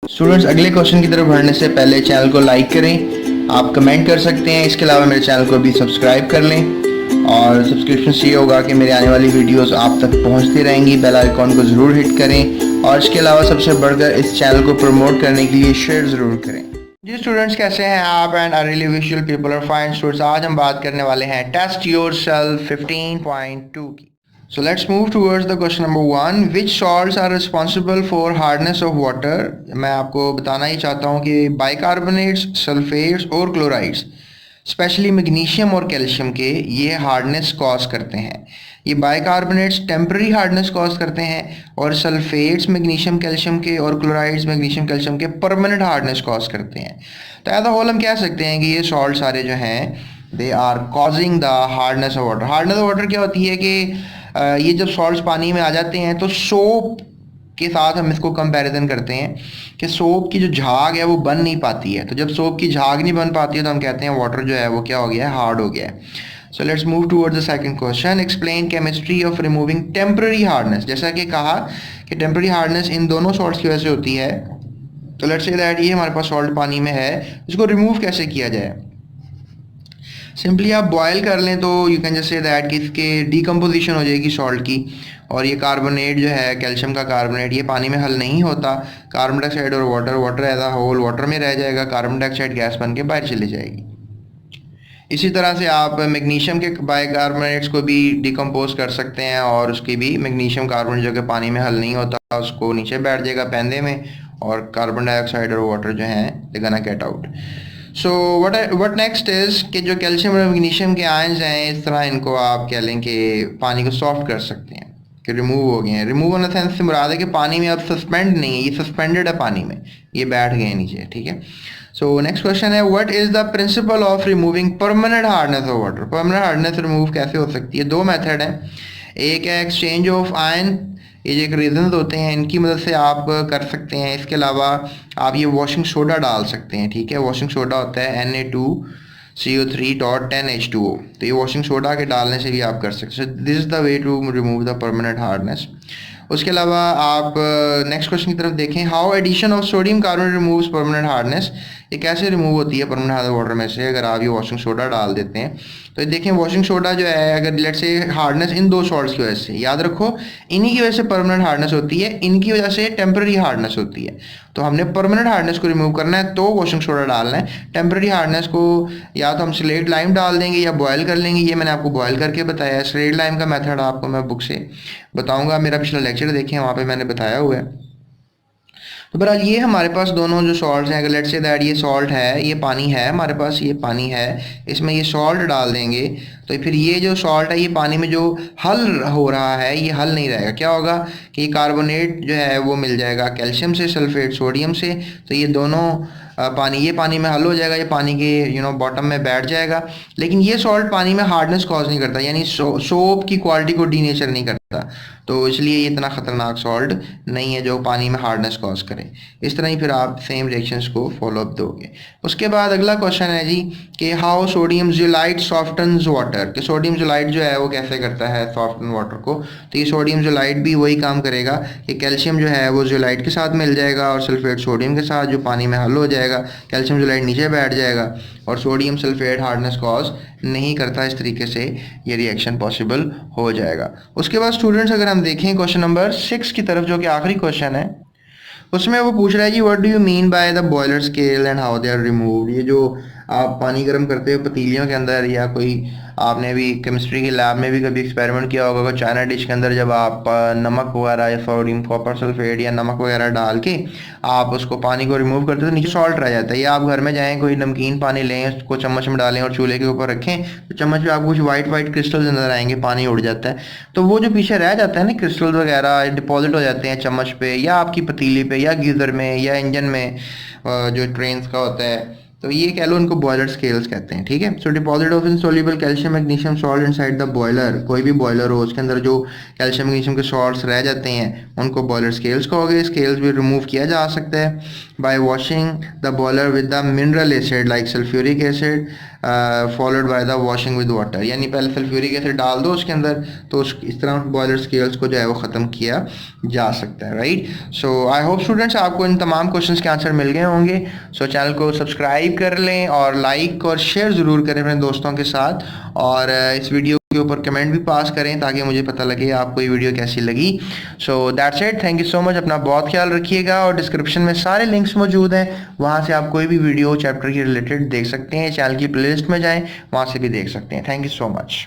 Students, अगले question की तरफ बढ़ने से पहले चैनल को लाइक करें, आप कमेंट कर सकते हैं। इसके अलावा मेरे चैनल को भी सब्सक्राइब कर लें और सब्सक्रिप्शन से ये होगा कि मेरे आने वाली वीडियोस आप तक पहुंचती रहेंगी। बेल आइकॉन को ज़रूर हिट करें और इसके अलावा सबसे बढ़कर इस चैनल को प्रमोट करने के लिए शेयर ज़रूर करें। जी स्टूडेंट्स, कैसे हैं आप? And I really wish you people are fine. Students, आज हम बात करने वाले हैं टेस्ट योरसेल्फ 15.2 की। So let's move towards the question number 1. Which salts are responsible for hardness of water? मैं आपको बताना ही चाहता हूँ कि बाइकार्बोनेट्स, सल्फेट्स और क्लोराइड्स, स्पेशली मैग्नीशियम और कैल्शियम के, ये हार्डनेस कॉज करते हैं। ये बाइकार्बोनेट्स टेम्पररी हार्डनेस कॉज करते हैं और सल्फेट्स मैग्नीशियम कैल्शियम के और क्लोराइड्स मैग्नीशियम कैल्शियम के परमानेंट हार्डनेस कॉज करते हैं। तो एज अ होल हम कह सकते हैं कि ये सॉल्ट सारे जो हैं they are causing the hardness of water. Hardness of water क्या होती है कि ये जब सॉल्ट्स पानी में आ जाते हैं तो सोप के साथ हम इसको कंपैरिजन करते हैं कि सोप की जो झाग है वो बन नहीं पाती है। तो जब सोप की झाग नहीं बन पाती है तो हम कहते हैं वाटर जो है वो क्या हो गया है, हार्ड हो गया है। So let's move towards the second question. Explain chemistry of removing temporary hardness. जैसा कि कहा कि टेम्पररी हार्डनेस इन दोनों सॉल्ट्स की वजह से होती है। तो लेट्स से दैट ये हमारे पास सॉल्ट पानी में है, इसको रिमूव कैसे किया जाए? सिंपली आप बॉयल कर लें तो you can just say that कि इसके डीकम्पोजिशन हो जाएगी सॉल्ट की, और ये कार्बोनेट जो है, कैल्शियम का कार्बोनेट, ये पानी में हल नहीं होता। कार्बन डाइऑक्साइड और water as a whole water में रह जाएगा, कार्बन डाइऑक्साइड गैस बन के बाहर चली जाएगी। इसी तरह से आप मैग्नीशियम के बाइकार्बोनेट्स को भी डिकम्पोज कर सकते हैं और उसकी भी मैग्नीशियम कार्बोनेट जो कि पानी में हल नहीं होता उसको नीचे बैठ जाएगा पैंदे में, और कार्बन डाइऑक्साइड और वाटर जो हैं they gonna get out. So what next is कि जो कैल्शियम और मैग्नीशियम के आयंस हैं, इस तरह इनको आप कह लें कि पानी को सॉफ्ट कर सकते हैं कि रिमूव हो गए हैं। रिमूव इन द सेंस से मुराद है कि पानी में अब सस्पेंड नहीं है, ये सस्पेंडेड है पानी में, ये बैठ गए हैं नीचे। ठीक है। सो नेक्स्ट क्वेश्चन है, what is the principle of removing permanent hardness of water? Permanent hardness remove कैसे हो सकती है? दो मेथड हैं। एक है एक्सचेंज ऑफ आयन, ये जो एक रीजन होते हैं इनकी मदद से आप कर सकते हैं। इसके अलावा आप ये वॉशिंग सोडा डाल सकते हैं। ठीक है, वॉशिंग सोडा होता है Na2CO3.10H2O, तो ये वॉशिंग सोडा के डालने से भी आप कर सकते हैं। This is the way to remove the permanent hardness. उसके अलावा आप नेक्स्ट क्वेश्चन की तरफ देखें, how addition of sodium carbonate removes permanent hardness. ये कैसे रिमूव होती है परमानेंट हार्डनेस वाटर में से अगर आप ये वॉशिंग सोडा डाल देते हैं? तो देखें, वॉशिंग सोडा जो है, अगर लेट से हार्डनेस इन दो सॉल्ट्स की वजह से, याद रखो इन्हीं की वजह से परमानेंट हार्डनेस होती है, इनकी वजह से टेम्पररी हार्डनेस होती है। तो हमने परमानेंट हार्डनेस को रिमूव करना है तो वॉशिंग सोडा डालना है। टेम्पररी हार्डनेस को या तो हम स्लेट लाइम डाल देंगे या बॉयल कर लेंगे। ये मैंने आपको बॉयल करके बताया है। स्लेट लाइम का मेथड आपको मैं बुक से बताऊंगा, मेरा पिछला लेक्चर देखें, वहाँ पे मैंने बताया हुआ है। तो बहरहाल ये हमारे पास दोनों जो सॉल्ट्स हैं, अगर लेट्स से दैट ये सॉल्ट है, ये पानी है हमारे पास, ये पानी है, इसमें ये सॉल्ट डाल देंगे तो फिर ये जो सॉल्ट है ये पानी में जो हल हो रहा है ये हल नहीं रहेगा। क्या होगा कि कार्बोनेट जो है वो मिल जाएगा कैल्शियम से, सल्फेट सोडियम से, तो ये दोनों पानी, ये पानी में हल हो जाएगा, ये पानी के बॉटम में बैठ जाएगा। लेकिन ये सॉल्ट पानी में हार्डनेस कॉज नहीं करता, यानी सोप की क्वालिटी को डीनेचर नहीं करता। तो इसलिए ये इतना ख़तरनाक सॉल्ट नहीं है जो पानी में हार्डनेस कॉज करे। इस तरह ही फिर आप सेम रिएक्शंस को फॉलो अप दोगे। उसके बाद अगला क्वेश्चन है जी कि हाउ सोडियम ज़ोलाइट सॉफ्टन्स वाटर, कि सोडियम ज़ोलाइट जो है वो कैसे करता है सॉफ्टन वाटर को? तो ये सोडियम ज़ोलाइट भी वही काम करेगा कि कैल्शियम जो है वो ज़ोलाइट के साथ मिल जाएगा और सल्फेट सोडियम के साथ, जो पानी में हल हो जाएगा, कैल्शियम ज़ोलाइट नीचे बैठ जाएगा और सोडियम सल्फेट हार्डनेस कॉज नहीं करता। इस तरीके से ये रिएक्शन पॉसिबल हो जाएगा। उसके बाद स्टूडेंट्स अगर हम देखें क्वेश्चन नंबर 6 की तरफ, जो कि आखिरी क्वेश्चन है, उसमें वो पूछ रहा है जी what do you mean by the boiler scale and how they are removed. ये जो आप पानी गर्म करते हो पतीलियों के अंदर, या कोई आपने भी केमिस्ट्री की लैब में भी कभी एक्सपेरिमेंट किया होगा कि चाइना डिश के अंदर जब आप नमक वगैरह या सोडियम कॉपर सल्फेट या नमक वगैरह डाल के आप उसको पानी को रिमूव करते हो तो नीचे सॉल्ट रह जाता है। या आप घर में जाएँ, कोई नमकीन पानी लें, उसको चम्मच में डालें और चूल्हे के ऊपर रखें तो चम्मच में आपको कुछ वाइट वाइट क्रिस्टल्स नजर आएंगे, पानी उड़ जाता है। तो वो जो पीछे रह जाता है ना क्रिस्टल्स वगैरह डिपॉजिट हो जाते हैं चम्मच पे या आपकी पतीली पे या गीज़र में या इंजन में जो ट्रेन्स का होता है, तो ये कह लो उनको बॉयलर स्केल्स कहते हैं। ठीक है। So deposit of insoluble calcium magnesium salt inside the boiler, कोई भी बॉयलर हो उसके अंदर जो कैल्शियम मैग्नीशियम के सॉल्ट्स रह जाते हैं उनको बॉयलर स्केल्स कहोगे। स्केल्स भी रिमूव किया जा सकता है bye washing the boiler with the mineral acid like sulphuric acid followed by the washing with water, यानी पहले सल्फ्यूरिक एसिड डाल दो उसके अंदर तो इस तरह बॉयलर स्केल्स को जो है वो ख़त्म किया जा सकता है, right. So I hope students आपको इन तमाम क्वेश्चंस के आंसर मिल गए होंगे। सो चैनल को सब्सक्राइब कर लें और लाइक और शेयर ज़रूर करें अपने दोस्तों के साथ, और इस वीडियो के ऊपर कमेंट भी पास करें ताकि मुझे पता लगे आपको ये वीडियो कैसी लगी। So that's it, thank you so much, अपना बहुत ख्याल रखिएगा। और डिस्क्रिप्शन में सारे लिंक्स मौजूद हैं, वहाँ से आप कोई भी वीडियो चैप्टर के रिलेटेड देख सकते हैं। चैनल की प्लेलिस्ट में जाएँ, वहाँ से भी देख सकते हैं। Thank you so much.